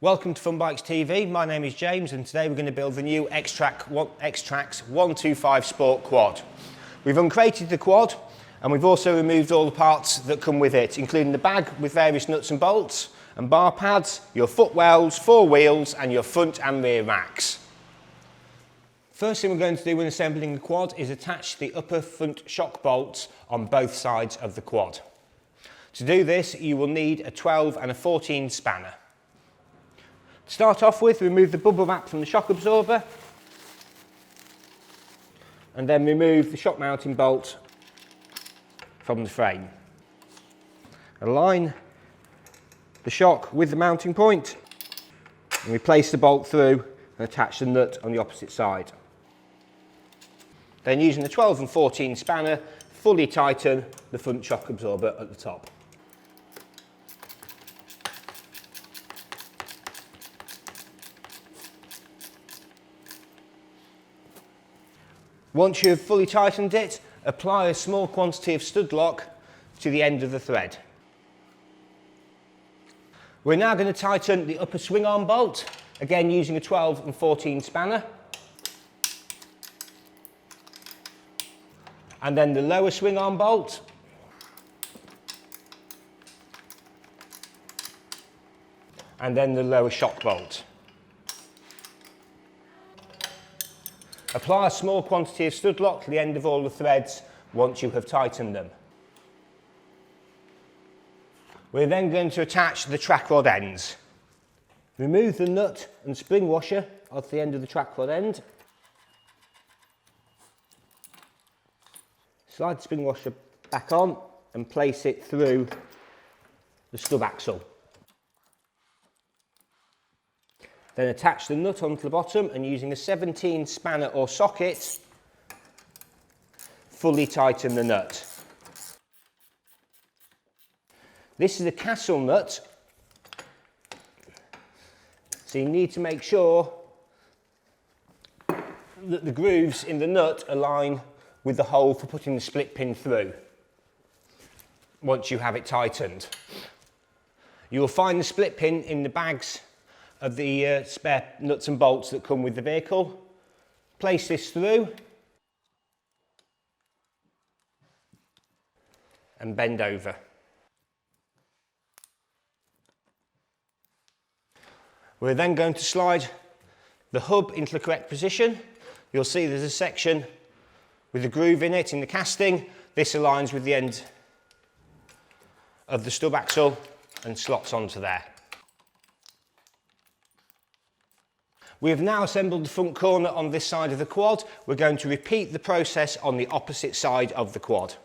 Welcome to FunBikes TV, my name is James and today we're going to build the new Xtrax 125 Sport quad. We've uncrated the quad and we've also removed all the parts that come with it, including the bag with various nuts and bolts and bar pads, your footwells, four wheels and your front and rear racks. First thing we're going to do when assembling the quad is attach the upper front shock bolts on both sides of the quad. To do this you will need a 12 and a 14 spanner. To start off with, remove the bubble wrap from the shock absorber and then remove the shock mounting bolt from the frame. Align the shock with the mounting point and replace the bolt through and attach the nut on the opposite side. Then using the 12 and 14 spanner, fully tighten the front shock absorber at the top. Once you've fully tightened it, apply a small quantity of stud lock to the end of the thread. We're now going to tighten the upper swing arm bolt, again using a 12 and 14 spanner. And then the lower swing arm bolt. And then the lower shock bolt. Apply a small quantity of stud lock to the end of all the threads once you have tightened them. We're then going to attach the track rod ends. Remove the nut and spring washer off the end of the track rod end. Slide the spring washer back on and place it through the stub axle. Then attach the nut onto the bottom and using a 17 spanner or socket, fully tighten the nut. This is a castle nut, so you need to make sure that the grooves in the nut align with the hole for putting the split pin through once you have it tightened. You will find the split pin in the bags of the spare nuts and bolts that come with the vehicle. Place this through and bend over. We're then going to slide the hub into the correct position. You'll see there's a section with a groove in it in the casting. This aligns with the end of the stub axle and slots onto there. We have now assembled the front corner on this side of the quad. We're going to repeat the process on the opposite side of the quad.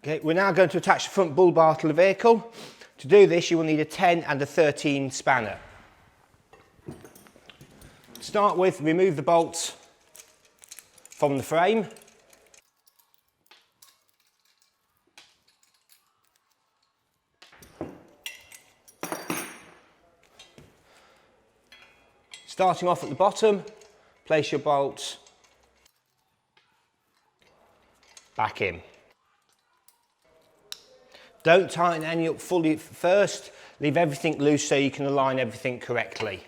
Okay, we're now going to attach the front bull bar to the vehicle. To do this you will need a 10 and a 13 spanner. To start with, remove the bolts from the frame. Starting off at the bottom, place your bolts back in. Don't tighten any up fully first, leave everything loose so you can align everything correctly.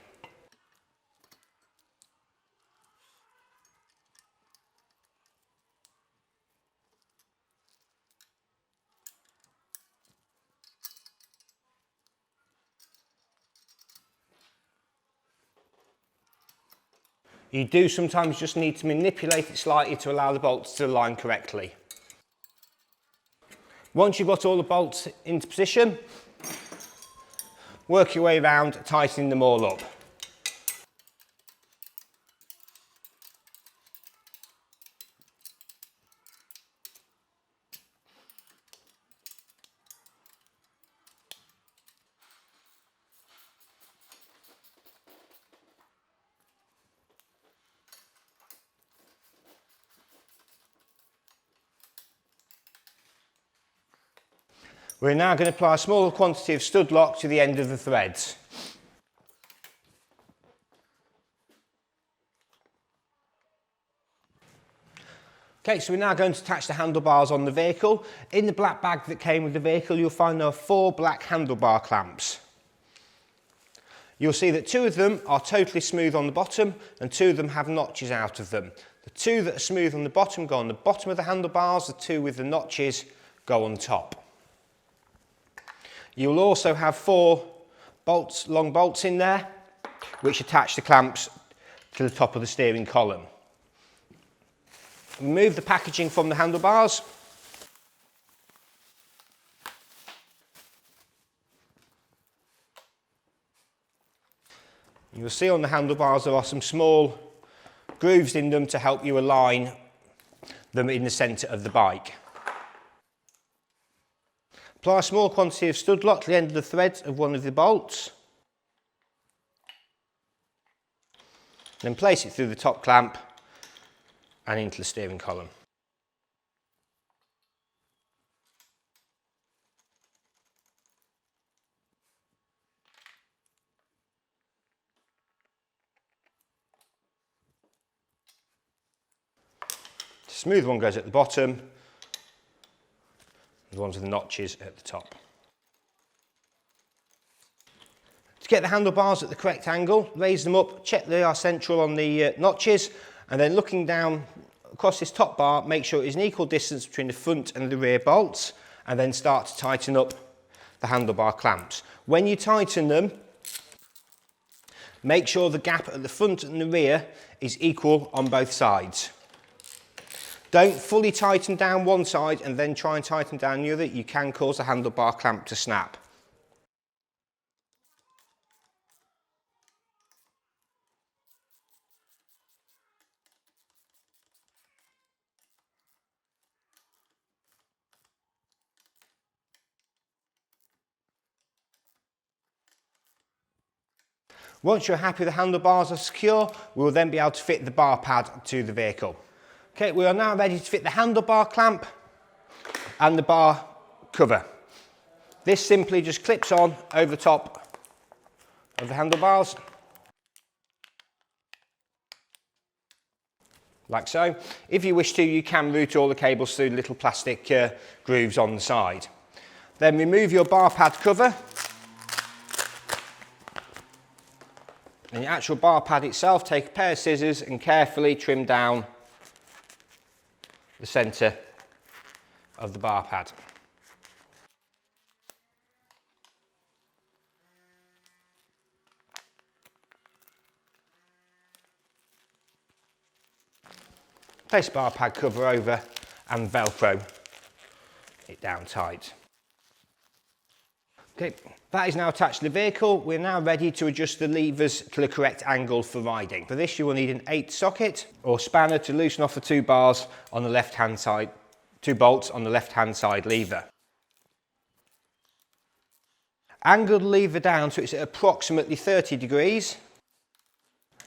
You do sometimes just need to manipulate it slightly to allow the bolts to align correctly. Once you've got all the bolts into position, work your way around, tightening them all up. We're now going to apply a smaller quantity of stud lock to the end of the threads. Okay, so we're now going to attach the handlebars on the vehicle. In the black bag that came with the vehicle, you'll find there are 4 black handlebar clamps. You'll see that 2 of them are totally smooth on the bottom and 2 of them have notches out of them. The 2 that are smooth on the bottom go on the bottom of the handlebars, the 2 with the notches go on top. You'll also have 4 bolts, long bolts in there, which attach the clamps to the top of the steering column. Remove the packaging from the handlebars. You'll see on the handlebars there are some small grooves in them to help you align them in the centre of the bike. Apply a small quantity of stud lock to the end of the threads of one of the bolts. Then place it through the top clamp and into the steering column. The smooth one goes at the bottom, the ones with the notches at the top. To get the handlebars at the correct angle, raise them up, check they are central on the notches, and then looking down across this top bar, make sure it is an equal distance between the front and the rear bolts, and then start to tighten up the handlebar clamps. When you tighten them, make sure the gap at the front and the rear is equal on both sides. Don't fully tighten down one side and then try and tighten down the other. You can cause the handlebar clamp to snap. Once you're happy the handlebars are secure, we will then be able to fit the bar pad to the vehicle. Okay, we are now ready to fit the handlebar clamp and the bar cover. This simply just clips on over the top of the handlebars, like so. If you wish to, you can route all the cables through the little plastic grooves on the side. Then remove your bar pad cover. And the actual bar pad itself, take a pair of scissors and carefully trim down the centre of the bar pad. Place the bar pad cover over and Velcro it down tight. Okay, that is now attached to the vehicle. We're now ready to adjust the levers to the correct angle for riding. For this you will need an 8 socket or spanner to loosen off the 2 bars on the left hand side, 2 bolts on the left hand side lever. Angle the lever down so it's at approximately 30 degrees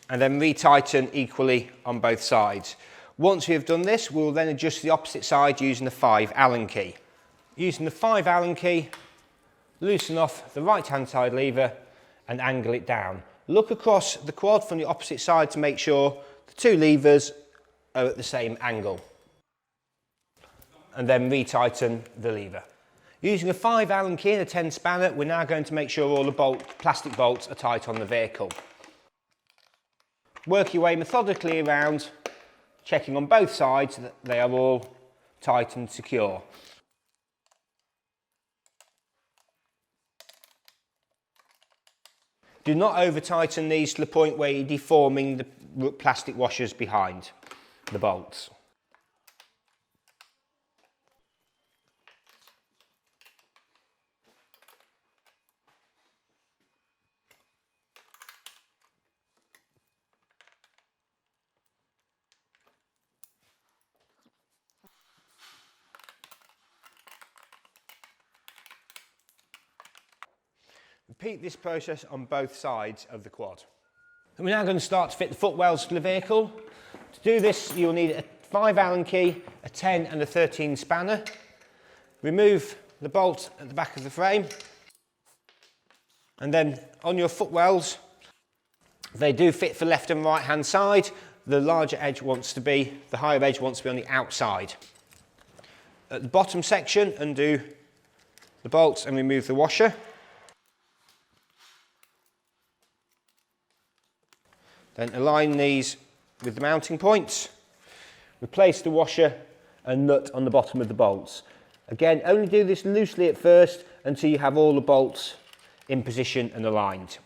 and then retighten equally on both sides. Once we have done this, we'll then adjust the opposite side using the 5 Allen key. Using the 5 Allen key, loosen off the right hand side lever and angle it down. Look across the quad from the opposite side to make sure the 2 levers are at the same angle. And then retighten the lever. Using a 5 Allen key and a 10 spanner, we're now going to make sure all the plastic bolts are tight on the vehicle. Work your way methodically around, checking on both sides that they are all tight and secure. Do not over tighten these to the point where you're deforming the plastic washers behind the bolts. Repeat this process on both sides of the quad. And we're now going to start to fit the footwells to the vehicle. To do this, you'll need a 5 Allen key, a 10 and a 13 spanner. Remove the bolt at the back of the frame. And then on your footwells, they do fit for left and right hand side. The larger edge wants to be, the higher edge wants to be on the outside. At the bottom section, undo the bolts and remove the washer. Then align these with the mounting points. Replace the washer and nut on the bottom of the bolts. Again, only do this loosely at first until you have all the bolts in position and aligned.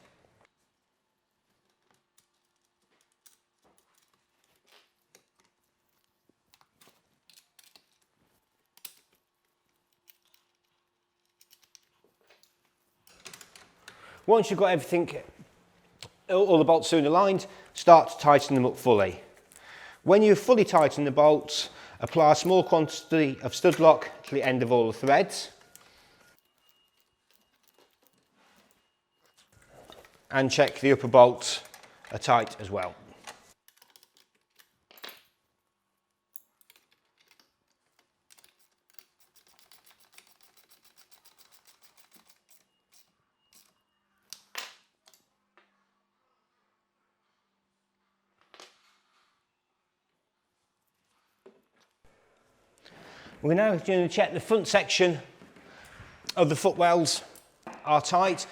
Once you've got everything, all the bolts soon aligned, start to tighten them up fully. When you've fully tightened the bolts, apply a small quantity of stud lock to the end of all the threads. And check the upper bolts are tight as well. We're now going to check the front section of the footwells are tight.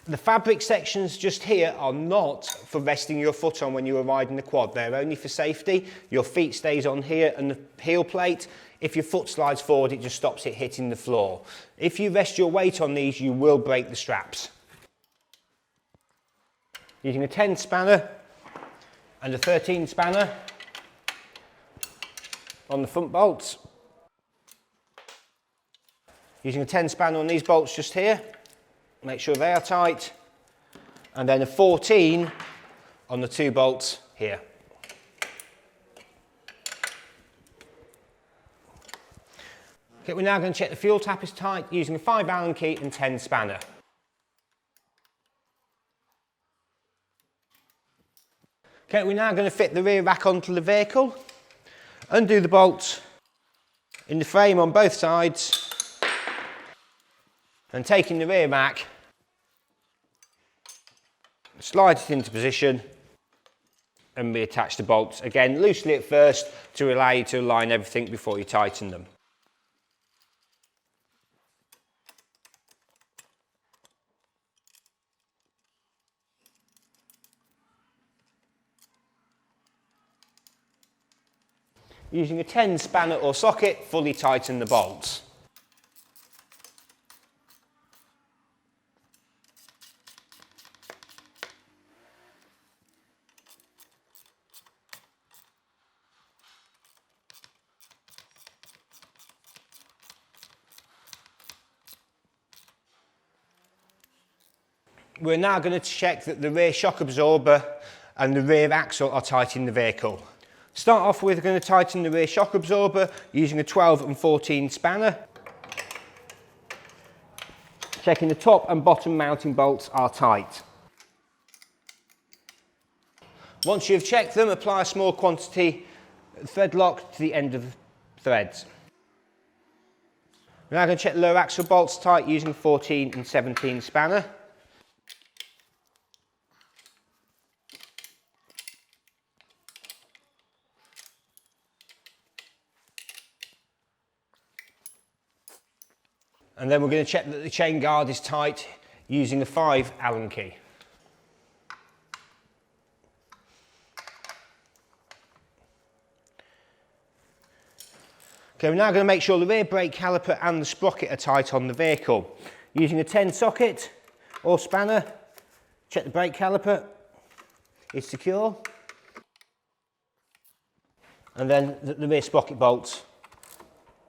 The fabric sections just here are not for resting your foot on when you are riding the quad. They're only for safety. Your feet stays on here and the heel plate. If your foot slides forward, it just stops it hitting the floor. If you rest your weight on these, you will break the straps. Using a 10 spanner and a 13 spanner on the front bolts. Using a 10 spanner on these bolts just here, make sure they are tight, and then a 14 on the 2 bolts here. Okay, we're now going to check the fuel tap is tight using a 5 Allen key and 10 spanner. Okay, we're now going to fit the rear rack onto the vehicle. Undo the bolts in the frame on both sides. And taking the rear rack, slide it into position and reattach the bolts. Again, loosely at first to allow you to align everything before you tighten them. Using a 10 spanner or socket, fully tighten the bolts. We're now going to check that the rear shock absorber and the rear axle are tight in the vehicle. Start off with, we're going to tighten the rear shock absorber using a 12 and 14 spanner. Checking the top and bottom mounting bolts are tight. Once you've checked them, apply a small quantity of thread lock to the end of the threads. We're now going to check the lower axle bolts tight using 14 and 17 spanner. And then we're going to check that the chain guard is tight using a 5 Allen key. Okay, we're now going to make sure the rear brake caliper and the sprocket are tight on the vehicle. Using a 10 socket or spanner, check the brake caliper is secure. And then the rear sprocket bolts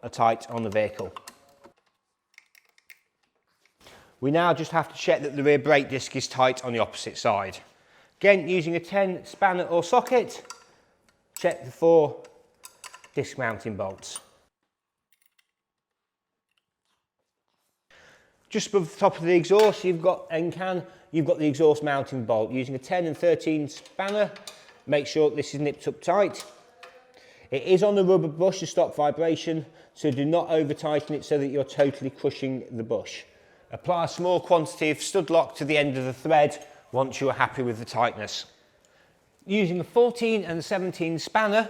are tight on the vehicle. We now just have to check that the rear brake disc is tight on the opposite side. Again, using a 10 spanner or socket, check the 4 disc mounting bolts. Just above the top of the exhaust, you've got the exhaust mounting bolt. Using a 10 and 13 spanner, make sure this is nipped up tight. It is on the rubber bush to stop vibration, so do not over tighten it so that you're totally crushing the bush. Apply a small quantity of stud lock to the end of the thread once you are happy with the tightness. Using a 14 and 17 spanner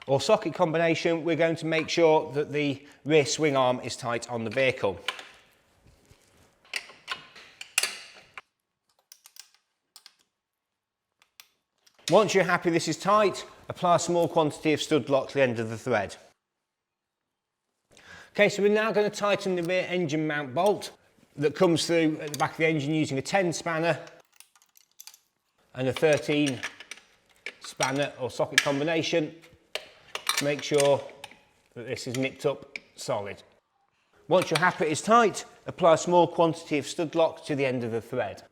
or socket combination, we're going to make sure that the rear swing arm is tight on the vehicle. Once you're happy this is tight, apply a small quantity of stud lock to the end of the thread. Okay, so we're now going to tighten the rear engine mount bolt that comes through at the back of the engine using a 10 spanner and a 13 spanner or socket combination. Make sure that this is nipped up solid. Once you're happy it's tight, apply a small quantity of stud lock to the end of the thread.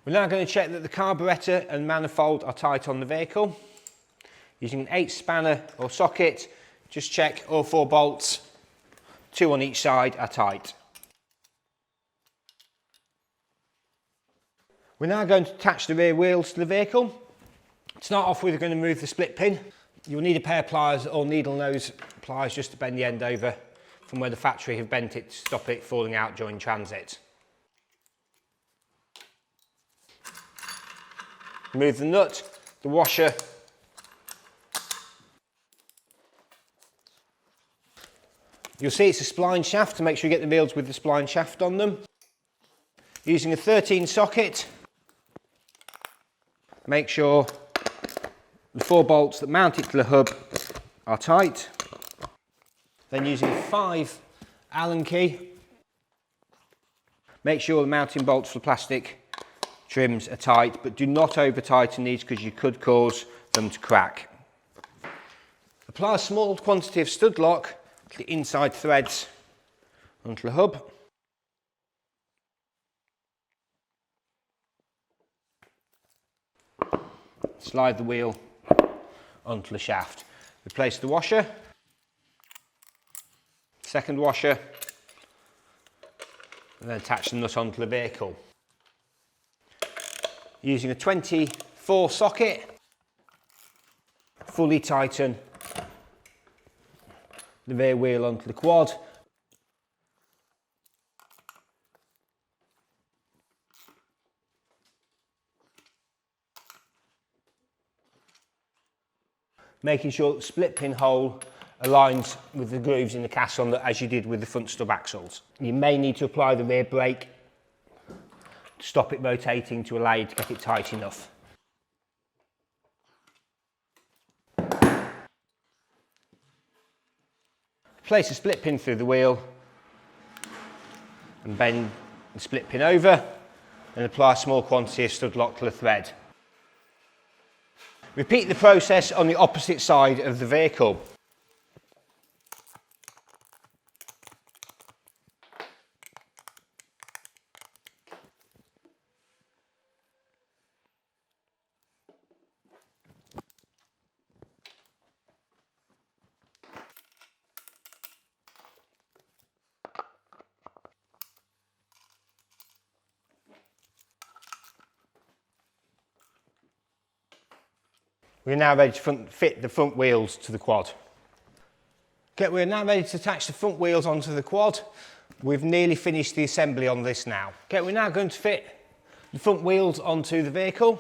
We're now going to check that the carburettor and manifold are tight on the vehicle. Using an 8 spanner or socket, just check all 4 bolts, 2 on each side, are tight. We're now going to attach the rear wheels to the vehicle. To start off with, we're going to remove the split pin. You'll need a pair of pliers or needle nose pliers just to bend the end over from where the factory have bent it to stop it falling out during transit. Remove the nut, the washer, you'll see it's a spline shaft, to make sure you get the wheels with the spline shaft on them. Using a 13 socket, make sure the 4 bolts that mount it to the hub are tight. Then using a 5 Allen key, make sure the mounting bolts for plastic trims are tight, but do not over tighten these because you could cause them to crack. Apply a small quantity of stud lock to the inside threads onto the hub. Slide the wheel onto the shaft. Replace the washer, second washer, and then attach the nut onto the vehicle. Using a 24 socket, fully tighten the rear wheel onto the quad. Making sure that the split pin hole aligns with the grooves in the caisson as you did with the front stub axles. You may need to apply the rear brake to stop it rotating to allow you to get it tight enough. Place a split pin through the wheel and bend the split pin over and apply a small quantity of stud lock to the thread. Repeat the process on the opposite side of the vehicle. We're now ready to fit the front wheels to the quad. Okay, we're now ready to attach the front wheels onto the quad. We've nearly finished the assembly on this now. Okay, we're now going to fit the front wheels onto the vehicle.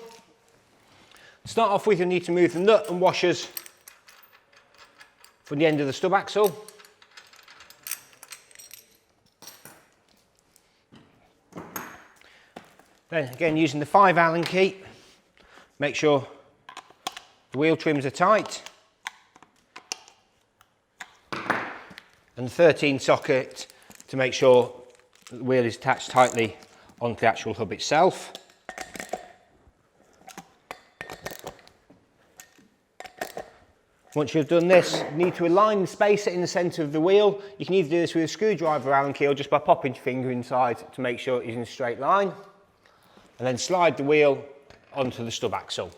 To start off with, you'll need to move the nut and washers from the end of the stub axle. Then again, using the 5 Allen key, make sure the wheel trims are tight. And the 13 socket to make sure the wheel is attached tightly onto the actual hub itself. Once you've done this, you need to align the spacer in the centre of the wheel. You can either do this with a screwdriver or Allen key or just by popping your finger inside to make sure it's in a straight line. And then slide the wheel onto the stub axle.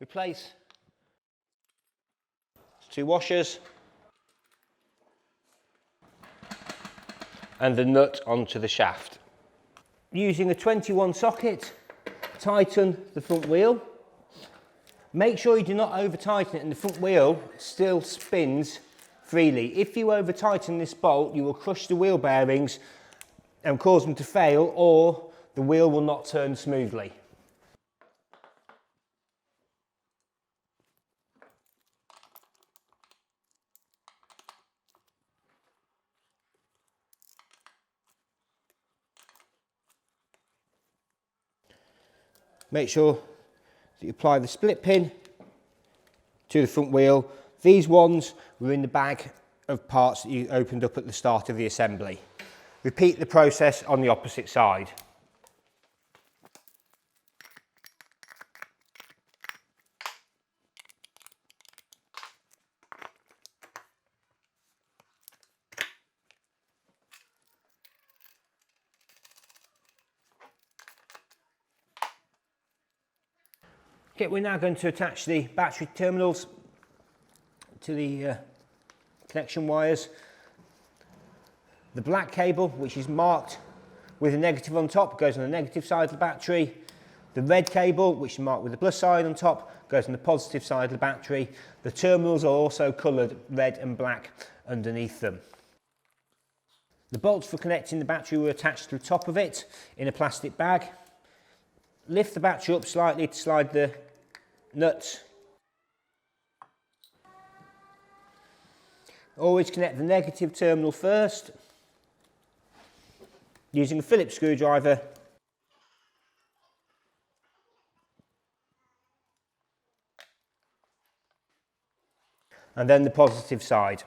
Replace 2 washers and the nut onto the shaft. Using a 21 socket, tighten the front wheel. Make sure you do not over tighten it and the front wheel still spins freely. If you over tighten this bolt, you will crush the wheel bearings and cause them to fail, or the wheel will not turn smoothly. Make sure that you apply the split pin to the front wheel. These ones were in the bag of parts that you opened up at the start of the assembly. Repeat the process on the opposite side. Okay, we're now going to attach the battery terminals to the connection wires. The black cable, which is marked with a negative on top, goes on the negative side of the battery. The red cable, which is marked with the plus side on top, goes on the positive side of the battery. The terminals are also coloured red and black underneath them. The bolts for connecting the battery were attached to the top of it in a plastic bag. Lift the battery up slightly to slide the nuts. Always connect the negative terminal first using a Phillips screwdriver. And then the positive side.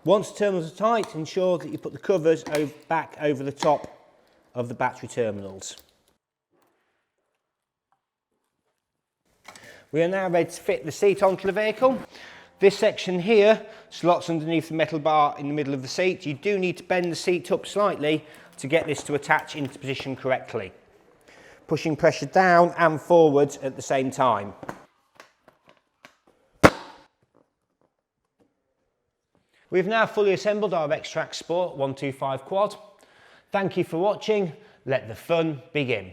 Once the terminals are tight, ensure that you put the covers back over the top of the battery terminals. We are now ready to fit the seat onto the vehicle. This section here slots underneath the metal bar in the middle of the seat. You do need to bend the seat up slightly to get this to attach into position correctly, pushing pressure down and forwards at the same time. We've now fully assembled our Xtrax Sport 125 quad. Thank you for watching. Let the fun begin.